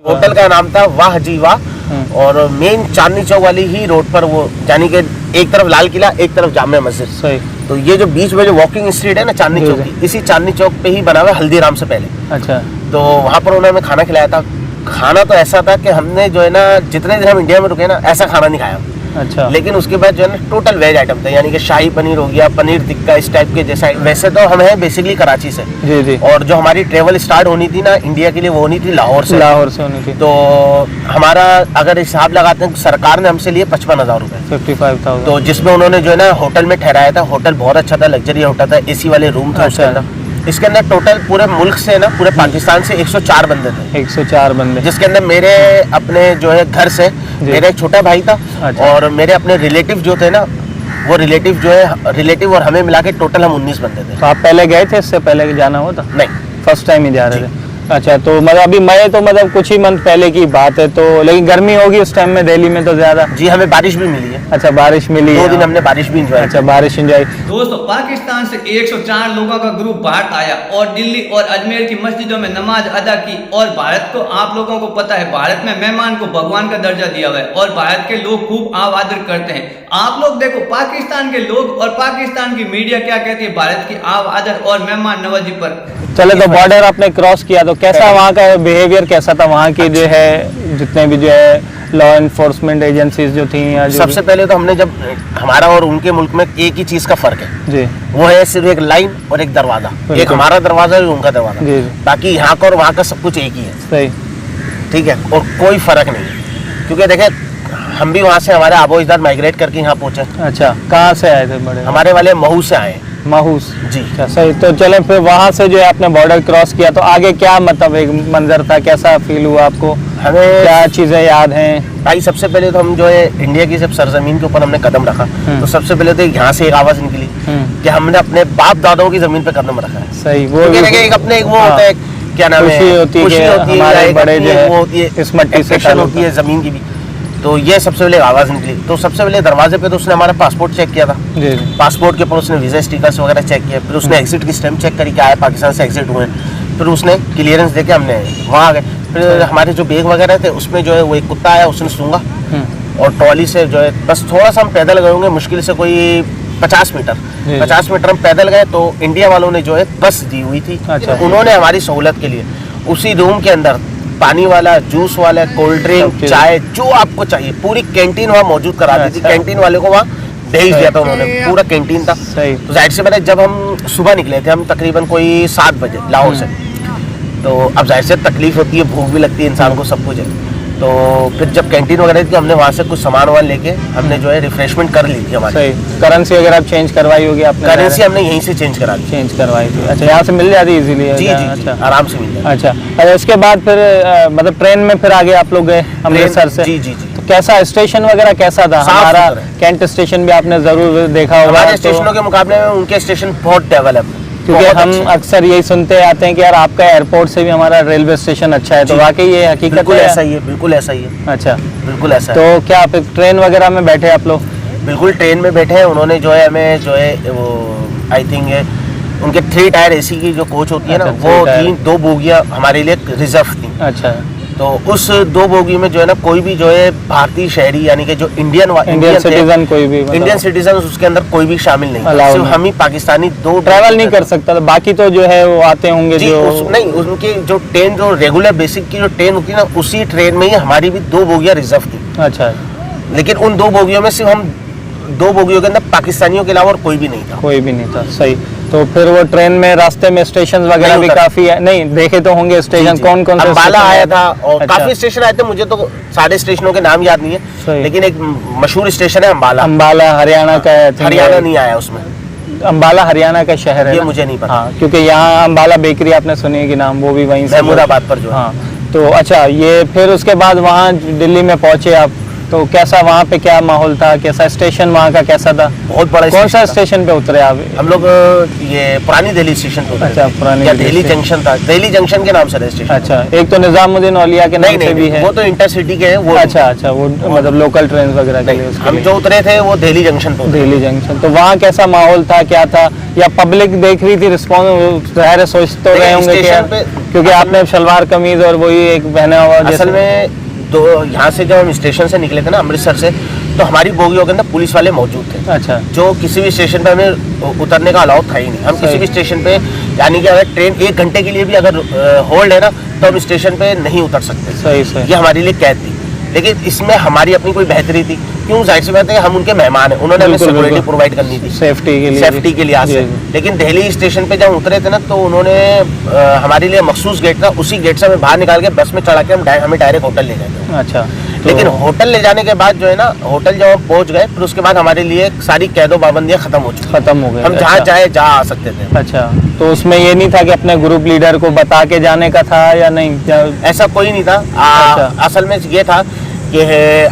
Hotel का नाम था वाह जी वाह, और मेन चांदनी चौक वाली ही रोड पर वो, यानी कि एक तरफ लाल किला एक तरफ जामिया मस्जिद। सही। तो ये जो बीच में जो वॉकिंग स्ट्रीट है ना चांदनी चौक की, इसी चांदनी चौक पे ही बना हुआ है हल्दीराम से पहले। अच्छा। तो वहाँ पर उन्होंने खाना खिलाया था। खाना तो ऐसा था कि हमने जो है ना, जितने दिन हम इंडिया में रुके ना, ऐसा खाना नहीं खाया। अच्छा। लेकिन उसके बाद जो है ना टोटल वेज आइटम था, यानी कि शाही पनीर हो गया, पनीर टिक्का, इस टाइप के जैसा। वैसे तो हम हैं बेसिकली कराची से, जी जी। और जो हमारी ट्रेवल स्टार्ट होनी थी ना इंडिया के लिए, वो होनी थी लाहौर से। होनी थी। तो हमारा अगर हिसाब लगाते हैं, सरकार ने हमसे लिए 55,000 रुपए, 55,000। तो जिसमें उन्होंने जो है ना होटल में ठहराया था। होटल बहुत अच्छा था, लग्जरी होटल था, एसी वाले रूम थे उसके अंदर। इसके अंदर टोटल पूरे मुल्क से ना, पूरे पाकिस्तान से 104 बंदे थे। 104 बंदे, जिसके अंदर मेरे अपने जो है घर से मेरा एक छोटा भाई था। अच्छा। और मेरे अपने रिलेटिव जो थे ना, वो रिलेटिव जो है, रिलेटिव और हमें मिला के टोटल हम 19 बंदे थे। तो आप पहले गए थे, इससे पहले जाना हुआ था? नहीं, फर्स्ट टाइम ही जा रहे थे। अच्छा। तो मतलब अभी मई तो मतलब कुछ ही मंथ पहले की बात है, तो लेकिन गर्मी होगी उस टाइम में दिल्ली में तो ज्यादा। जी, हमें बारिश भी मिली है। अच्छा, बारिश मिली है। 2 दिन हमने बारिश भी इंजॉय। अच्छा, बारिश इंजॉय। दोस्तों, पाकिस्तान से 104 लोगों का ग्रुप बाहर आया और दिल्ली और अजमेर की मस्जिदों में नमाज अदा की। और भारत को, आप लोगों को पता है, भारत में मेहमान को भगवान का दर्जा दिया हुआ है और भारत के लोग खूब आदर करते हैं। आप लोग देखो, पाकिस्तान के लोग और पाकिस्तान की मीडिया क्या कहती है भारत की आदर और मेहमान नवाजी पर। चलो, तो बॉर्डर आपने क्रॉस किया, तो कैसा वहाँ का बिहेवियर कैसा था? वहाँ की जो है जितने भी जो है लॉ एनफोर्समेंट एजेंसीज जो थी, या जो सबसे पहले तो हमने, जब हमारा और उनके मुल्क में एक ही चीज का फर्क है जी, वो है सिर्फ एक लाइन और एक दरवाजा। एक हमारा दरवाजा और उनका दरवाजा। जी। बाकी यहाँ का और वहाँ का सब कुछ एक ही है। सही। ठीक है, और कोई फर्क नहीं है, क्योंकि देखे हम भी वहाँ से, हमारे आबो अजदाद माइग्रेट करके यहाँ पहुँचे। अच्छा, कहाँ से आए थे? बड़े हमारे वाले महू से आए। महूस जी। अच्छा, सही। तो चले, फिर वहाँ से जो है आपने बॉर्डर क्रॉस किया, तो आगे क्या मतलब एक मंजर था, कैसा फील हुआ आपको? हमें क्या चीज़ें याद हैं? भाई, सबसे पहले तो हम जो है इंडिया की जब सरजमीन के ऊपर हमने कदम रखा, तो सबसे पहले तो यहाँ से एक आवाज़ निकली कि हमने अपने बाप दादाओं की जमीन पर कदम रखा है। सही। वो एक अपने एक वो होता है, क्या नाम है, खुशी होती है, हमारे बड़े जो है वो होती है, इस मट्टी से होती है जमीन की भी। तो ये सबसे पहले आवाज़ निकली। तो सबसे पहले दरवाजे पे तो उसने हमारा पासपोर्ट चेक किया था। जी। पासपोर्ट के ऊपर उसने वीज़ा स्टिकर्स वगैरह चेक किया। फिर उसने एग्जिट की स्टैम्प चेक करी कि आए पाकिस्तान से एग्जिट हुए। फिर उसने क्लियरेंस दे के हमने वहाँ आ गए। फिर हमारे जो बैग वगैरह थे उसमें जो है वो एक कुत्ता आया, उसने सूंघा, और ट्रॉली से जो है बस थोड़ा सा हम पैदल गए होंगे, मुश्किल से कोई 50 मीटर। 50 मीटर हम पैदल गए, तो इंडिया वालों ने जो है बस दी हुई थी। अच्छा। उन्होंने हमारी सहूलत के लिए उसी रूम के अंदर पानी वाला, जूस वाला, कोल्ड ड्रिंक, चाय, जो आपको चाहिए पूरी कैंटीन वहाँ मौजूद करा दी थी। कैंटीन वाले को वहाँ भेज दिया था उन्होंने, पूरा कैंटीन था। तो जाहिर से पहले जब हम सुबह निकले थे, हम तकरीबन कोई 7 बजे लाहौर से, तो अब जाहिर से तकलीफ होती है, भूख भी लगती है इंसान को, सब कुछ है। तो फिर जब कैंटीन वगैरह थी, हमने वहाँ से कुछ सामान वामान लेके हमने जो है रिफ्रेशमेंट कर ली थी हमारी। सही। करेंसी वगैरह चेंज करवाई होगी आपने? करेंसी हमने यहीं से चेंज करा ली। चेंज करवाई थी। अच्छा, यहाँ से मिल जाती इजीली? जी जी, अच्छा, आराम से मिल जाती। अच्छा। अच्छा, उसके बाद फिर मतलब ट्रेन में फिर आगे आप लोग गए अमृतसर से? जी जी जी। तो कैसा स्टेशन वगैरह कैसा था? हमारा कैंट स्टेशन भी आपने जरूर देखा होगा। हमारे स्टेशनों के मुकाबले में उनके स्टेशन बहुत डेवलप है, क्योंकि हम अक्सर यही सुनते आते हैं कि यार आपका एयरपोर्ट से भी हमारा रेलवे स्टेशन अच्छा है, तो वाकई ये हकीकत बिल्कुल है? ऐसा ही है, बिल्कुल ऐसा ही है। अच्छा, बिल्कुल ऐसा है। तो क्या फिर ट्रेन वगैरह में बैठे आप लोग? बिल्कुल ट्रेन में बैठे हैं। उन्होंने जो है हमें जो है वो आई थिंक उनके 3 टायर एसी की जो कोच होती है ना, वो 2 बोगियाँ हमारे लिए रिजर्व थी। अच्छा। तो उस 2 बोगी में जो है ना, कोई भी जो है भारतीय शहरी, यानी कि जो इंडियन सिटीजन, कोई भी इंडियन सिटीजन, उसके अंदर कोई भी शामिल नहीं, सिर्फ हम ही पाकिस्तानी 2 ट्रैवल नहीं कर सकता था। बाकी तो जो है वो आते होंगे जो नहीं, उनकी जो ट्रेन जो रेगुलर बेसिक की जो ट्रेन होती है ना, उसी ट्रेन में ही हमारी भी 2 बोगियाँ रिजर्व थी। अच्छा। लेकिन उन 2 बोगियों में सिर्फ हम 2 बोगियों के अंदर पाकिस्तानियों के अलावा और कोई भी नहीं था। कोई भी नहीं था। सही। तो फिर वो ट्रेन में रास्ते में स्टेशन वगैरह भी काफी है? नहीं देखे तो होंगे स्टेशन। कौन कौन से? अंबाला आया था, और अच्छा। काफी स्टेशन आए थे, मुझे तो सारे स्टेशनों के नाम याद नहीं है, लेकिन एक मशहूर स्टेशन है अंबाला। अंबाला हरियाणा का है? हरियाणा नहीं आया उसमें। अंबाला हरियाणा का शहर है? ये मुझे नहीं पता। हाँ, क्योंकि यहाँ अंबाला बेकरी आपने सुनी है कि नाम, वो भी वहीं से, महमूदाबाद पर जो है। हाँ। तो अच्छा, ये फिर उसके बाद वहाँ दिल्ली में पहुँचे आप? तो कैसा वहाँ पे क्या माहौल था, कैसा स्टेशन वहाँ का कैसा था? बहुत बड़ा कौन सा था। स्टेशन पे उतरे आप? हम लोग ये पुरानी दिल्ली स्टेशन पे उतरे अच्छा, थे। पुरानी या दिल्ली दिल्ली स्टेशन। जंक्शन था, दिल्ली जंक्शन के नाम से है स्टेशन। अच्छा, एक तो निजामुद्दीन औलिया के नहीं नाम से भी नहीं, है। वो तो इंटरसिटी के है वो। अच्छा अच्छा, वो मतलब लोकल ट्रेन वगैरह के लिए नहीं, उसके हम लिए। जो उतरे थे वो दिल्ली जंक्शन पे उतरे। दिल्ली जंक्शन, तो वहाँ कैसा माहौल था, क्या था? या पब्लिक देख रही थी रिस्पॉन्स? ज़ाहिर है सोच तो रहे होंगे कि स्टेशन पे क्योंकि आपने शलवार कमीज और वही एक पहना हुआ असल जैसे। में तो यहाँ से जब हम स्टेशन से निकले थे ना अमृतसर से, तो हमारी बोगियों के अंदर पुलिस वाले मौजूद थे, अच्छा जो किसी भी स्टेशन पे हमें उतरने का अलाउ था ही नहीं। हम सही। किसी भी स्टेशन पे, यानी कि अगर ट्रेन 1 घंटे के लिए भी अगर होल्ड है ना, तो हम स्टेशन पे नहीं उतर सकते। सही सही। ये हमारे लिए कैद थी। लेकिन इसमें हमारी अपनी कोई बेहतरी थी क्यों? जाहिर सी बात है हम उनके मेहमान हैं, उन्होंने हमें बिल्कुल, सिक्योरिटी बिल्कुल। प्रोवाइड करनी थी सेफ्टी के लिए सेफ्टी के लिहाज से। जी, जी। लेकिन दिल्ली स्टेशन पे जब उतरे थे ना, तो उन्होंने हमारे लिए मखसूस गेट था, उसी गेट से हमें बाहर निकाल के बस में चढ़ा के हमें डायरेक्ट होटल ले गए। अच्छा तो लेकिन होटल ले जाने के बाद जो है ना, होटल जब हम पहुंच गए, फिर उसके बाद हमारे लिए सारी कैदो पाबंदियां खत्म हो चुकी। खत्म हो गए। हम जहाँ अच्छा। चाहे जहाँ आ सकते थे। अच्छा, तो उसमें ये नहीं था कि अपने ग्रुप लीडर को बता के जाने का था या नहीं? ऐसा कोई नहीं था। अच्छा। असल में ये था कि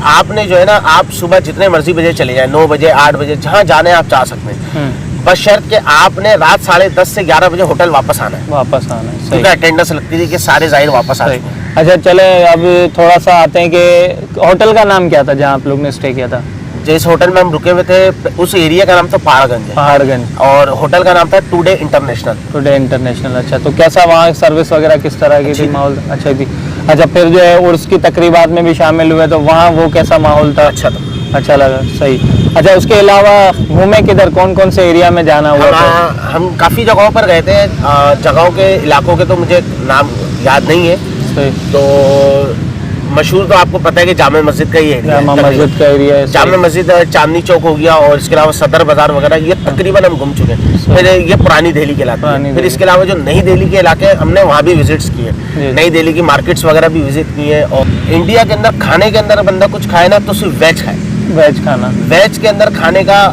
आपने जो है ना, आप सुबह जितने मर्जी बजे चले जाए, 9 बजे 8 बजे, जहाँ जाने आप जा सकते हैं, बशर्त कि आपने रात 10:30 से 11 बजे होटल वापस आना है, वापस आना है। क्योंकि सही अटेंडेंस लगती थी कि सारे जाहिर वापस आ सही। चुके हैं। अच्छा चले, अब थोड़ा सा आते हैं कि होटल का नाम क्या था जहाँ आप लोग ने स्टे किया था? जिस होटल में हम रुके हुए थे, उस एरिया का नाम था पहाड़गंज है, पहाड़गंज। और होटल का नाम था टुडे इंटरनेशनल। Today international. अच्छा, तो कैसा वहाँ सर्विस वगैरह किस तरह की थी, अच्छी थी। माहौल अच्छा थी? अच्छा, फिर जो है उर्स की तकरीबात में भी शामिल हुए, तो वहाँ वो कैसा माहौल था? अच्छा था। अच्छा लगा, सही। अच्छा, उसके अलावा घूमे किधर, कौन कौन से एरिया में जाना हुआ था? हम काफ़ी जगहों पर गए थे। जगहों के, इलाकों के तो मुझे नाम याद नहीं है। सही। तो मशहूर तो आपको पता है कि जामा मस्जिद का ही एरिया जामा है। मस्जिद का एरिया है। जामा मस्जिद, चांदनी चौक हो गया, और इसके अलावा सदर बाजार वगैरह, ये तकरीबन हम घूम चुके हैं। फिर ये पुरानी दिल्ली के इलाके पुरानी हैं। फिर दिल्ली। इसके अलावा जो नई दिल्ली के इलाके हैं, हमने वहाँ भी विजिट्स किए। जी। नई दिल्ली की मार्केट्स वगैरह भी विजिट किए। और इंडिया के अंदर खाने के अंदर बंदा कुछ खाए ना, तो सिर्फ वेज खाए। वेज खाना। वेज के अंदर खाने का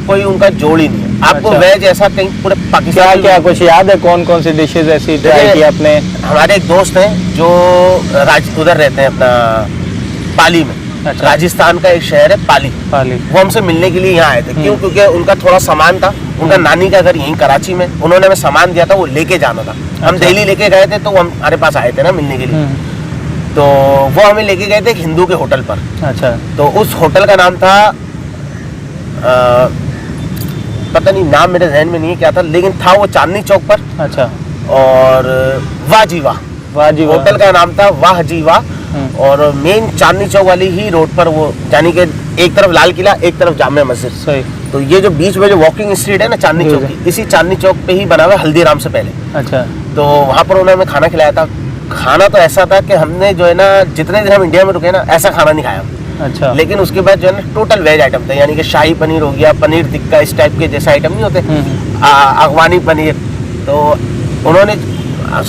कोई उनका जोड़ ही नहीं है। आपको अच्छा। वेज ऐसा कहीं पूरे क्या पाकिस्तान क्या कुछ याद है, कौन कौन सी डिशेज ऐसी ट्राई देखिए, की आपने? हमारे एक दोस्त हैं जो उधर रहते हैं, अपना पाली में। अच्छा। राजस्थान का एक शहर है पाली। पाली। वो हमसे मिलने के लिए यहाँ आए थे। क्यों? क्योंकि उनका थोड़ा सामान था, उनका नानी का घर यहीं कराची में, उन्होंने हमें सामान दिया था, वो लेके जाना था। हम अच्छा। दिल्ली लेके गए थे, तो वो हमारे पास आए थे ना मिलने के लिए। तो वो हमें लेके गए थे एक हिंदू के होटल पर। अच्छा तो उस होटल का नाम था, पता नहीं नाम मेरे जहन में नहीं है क्या था, लेकिन था वो चांदनी चौक पर। अच्छा। और वाह जी वाह, वाह जी वाह। होटल का नाम था वाह जी वाह। और मेन चांदनी चौक वाली ही रोड पर वो, यानी कि एक तरफ लाल किला, एक तरफ जामा मस्जिद। सही। तो ये जो बीच में जो वॉकिंग स्ट्रीट है ना चांदनी जी, चौक जी। की, इसी चांदनी चौक पे ही बना हुआ है हल्दीराम से पहले। अच्छा। तो वहाँ पर उन्होंने हमें खाना खिलाया था। खाना तो ऐसा था कि हमने जो है ना, जितने दिन हम इंडिया में रुके ना, ऐसा खाना नहीं खाया। अच्छा। लेकिन उसके बाद जो है ना, टोटल वेज आइटम था, यानी कि शाही पनीर हो गया, पनीर टिक्का, इस टाइप के जैसे आइटम नहीं होते, अफगानी पनीर। तो उन्होंने,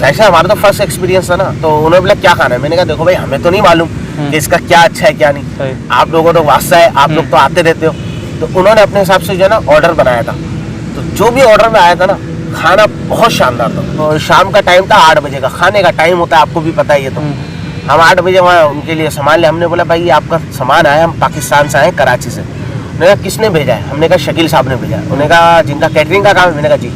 ऐसा हमारा तो फर्स्ट एक्सपीरियंस था ना, तो उन्होंने बोला क्या खाना है। मैंने कहा देखो भाई, हमें तो नहीं मालूम कि इसका क्या अच्छा है क्या नहीं, सही। आप लोगों को तो वास्ता है, आप लोग तो आते रहते हो। तो उन्होंने अपने हिसाब से जो है ना ऑर्डर बनाया था। तो जो भी ऑर्डर में आया था ना, खाना बहुत शानदार था। और शाम का टाइम था, 8 बजे का खाने का टाइम होता है, आपको भी पता है ये तो। हम 8 बजे वहाँ उनके लिए सामान ले, हमने बोला भाई ये आपका सामान आया, हम पाकिस्तान से आए, कराची से। उन्होंने कहा किसने भेजा है? हमने कहा शकील साहब ने भेजा है। उन्होंने कहा जिनका कैटरिंग का काम है? मैंने कहा जी।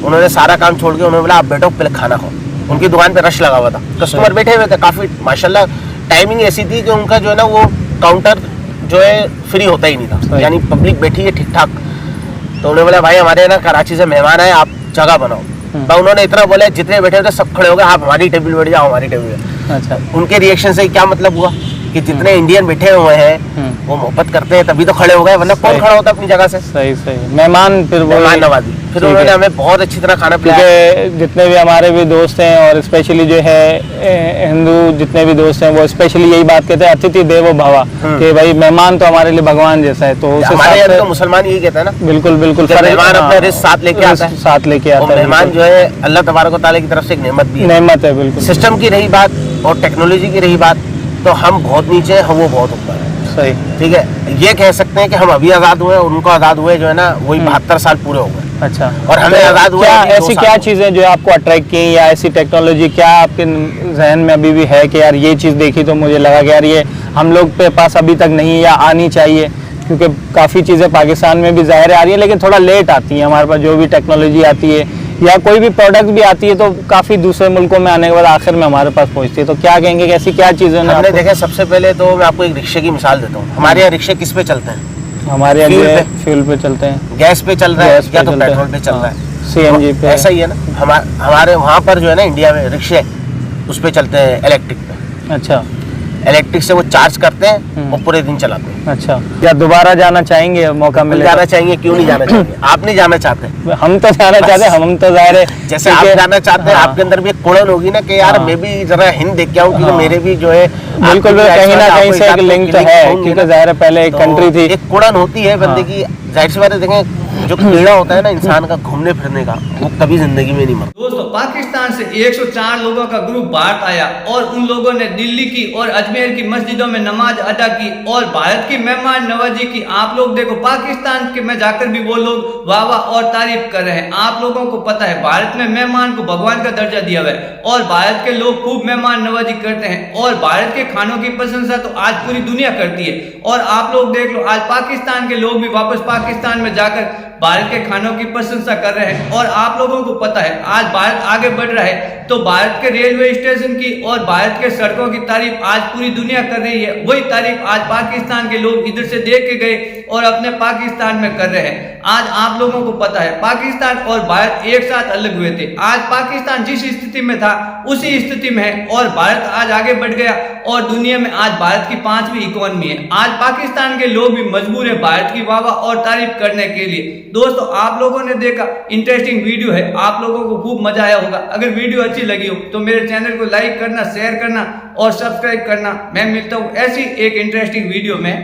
उन्होंने सारा काम छोड़ के उन्होंने बोला आप बैठो, पहले खाना खाओ। उनकी दुकान पे रश लगा हुआ था, कस्टमर बैठे हुए थे काफ़ी, माशाल्लाह। टाइमिंग ऐसी थी कि उनका जो है ना, वो काउंटर जो है फ्री होता ही नहीं था, यानी पब्लिक बैठी है ठीक ठाक। तो उन्होंने बोला भाई हमारे ना कराची से मेहमान आए, आप जगह बनाओ। तो उन्होंने इतना बोला, जितने बैठे थे सब खड़े हो गए, आप हमारी टेबल बैठ जाओ, हमारी टेबल पे। अच्छा। उनके रिएक्शन से क्या मतलब हुआ कि जितने इंडियन बैठे हुए हैं वो मोहब्बत करते हैं, तभी तो खड़े हो गए, वरना कौन सही। खड़ा होता अपनी जगह से? सही सही। मेहमान फिर वो मेहमान नवाजी। फिर ठीक उन्होंने है। हमें बहुत अच्छी तरह खाना पिलाया। क्योंकि जितने भी हमारे भी दोस्त हैं, और स्पेशली जो है हिंदू जितने भी दोस्त हैं, वो स्पेशली यही बात कहते हैं, अतिथि देवो भव, कि भाई मेहमान तो हमारे लिए भगवान जैसा है। तो उस हमारे हिसाब यहाँ से तो मुसलमान यही कहते हैं ना, बिल्कुल बिल्कुल। कि मेहमान अपना रिस्क साथ लेके आता है। रिस्क साथ लेके आता और है। मेहमान जो है अल्लाह तबारक व तआला की तरफ से एक नेमत भी है। नेमत है, बिल्कुल। सिस्टम की रही बात और टेक्नोलॉजी की रही बात, तो हम बहुत नीचे हैं, हम वो बहुत ऊपर है। सही। ठीक है, ये कह सकते हैं कि हम अभी आज़ाद हुए और उनको आज़ाद हुए जो है ना, वही 72 साल पूरे हो गए। अच्छा, और हमें तो आज़ाद हुए क्या अभी 2 ऐसी साल क्या हुए। चीज़ें जो आपको अट्रैक्ट की या ऐसी टेक्नोलॉजी क्या आपके जहन में अभी भी है कि यार ये चीज़ देखी तो मुझे लगा कि यार ये हम लोग के पास अभी तक नहीं या आनी चाहिए, क्योंकि काफ़ी चीज़ें पाकिस्तान में भी ज़ाहिर आ रही है लेकिन थोड़ा लेट आती हैं हमारे पास, जो भी टेक्नोलॉजी आती है या कोई भी प्रोडक्ट भी आती है तो काफ़ी दूसरे मुल्कों में आने के बाद आखिर में हमारे पास पहुंचती है, तो क्या कहेंगे कि ऐसी क्या चीज़ें ने हमने आपको- देखा सबसे पहले तो मैं आपको एक रिक्शे की मिसाल देता हूँ। हमारे यहाँ रिक्शे किस पे चलते हैं? हमारे यहाँ जो फ्यूल है पे। फ्यूल पे चलते हैं, गैस पे चल रहा है गैस पे या तो चलते हैं, पेट्रोल पे चल रहा है। हाँ, CNG पे। ऐसा ही है ना, हमारे वहाँ पर जो है ना इंडिया में रिक्शे उस पे चलते हैं इलेक्ट्रिक पे। अच्छा इलेक्ट्रिक से वो चार्ज करते हैं और पूरे दिन चलाते हैं। अच्छा, या दोबारा जाना चाहेंगे मौका मिल मिले? जाना चाहिए, क्यों नहीं जाना चाहिए? आप नहीं जाना चाहते? हम तो जाना चाहते हैं, हम तो ज़ाहिर है जैसे आप क्योंकि- जाना चाहते हैं, हाँ, आपके अंदर भी एक कुड़न होगी ना कि यार हाँ। मैं भी जरा हिंद देख के आऊँ, क्योंकि हाँ। मेरे भी जो है बिल्कुल भी कहीं ना कहीं से एक लिंक तो है, क्योंकि ज़ाहिर है पहले एक कंट्री थी। एक कुड़न होती है बंदे की, जाहिर सी बात है। देखें जो कीड़ा होता है ना इंसान का घूमने फिरने का, वो कभी जिंदगी में नहीं मरता। दोस्तों, पाकिस्तान से 104 लोगों का ग्रुप भारत आया और उन लोगों ने दिल्ली की और अजमेर की मस्जिदों में नमाज अदा की और भारत की मेहमान नवाजी की। आप लोग देखो, पाकिस्तान के में जाकर भी वो लोग वाह वाह और तारीफ कर रहे हैं। आप लोगों को पता है भारत में मेहमान को भगवान का दर्जा दिया हुआ है और भारत के लोग खूब मेहमान नवाजी करते हैं और भारत के खानों की प्रशंसा तो आज पूरी दुनिया करती है। और आप लोग देख लो, आज पाकिस्तान के लोग भी वापस पाकिस्तान में जाकर भारत के खानों की प्रशंसा कर रहे हैं। और आप लोगों को पता है आज भारत आगे बढ़ रहा है तो भारत के रेलवे स्टेशन की और भारत के सड़कों की तारीफ आज पूरी दुनिया कर रही है। वही तारीफ आज पाकिस्तान के लोग इधर से देख के गए और अपने पाकिस्तान में कर रहे हैं। आज आप लोगों को पता है पाकिस्तान और भारत एक साथ अलग हुए थे। आज पाकिस्तान जिस स्थिति में था उसी स्थिति में है और भारत आज आगे बढ़ गया और दुनिया में आज भारत की 5वीं इकोनॉमी है। आज पाकिस्तान के लोग भी मजबूर है भारत की वाह वाह और तारीफ करने के लिए। दोस्तों, आप लोगों ने देखा इंटरेस्टिंग वीडियो है, आप लोगों को खूब मजा आया होगा। अगर वीडियो अच्छी लगी हो तो मेरे चैनल को लाइक करना, शेयर करना और सब्सक्राइब करना। मैं मिलता हूँ ऐसी एक इंटरेस्टिंग वीडियो में।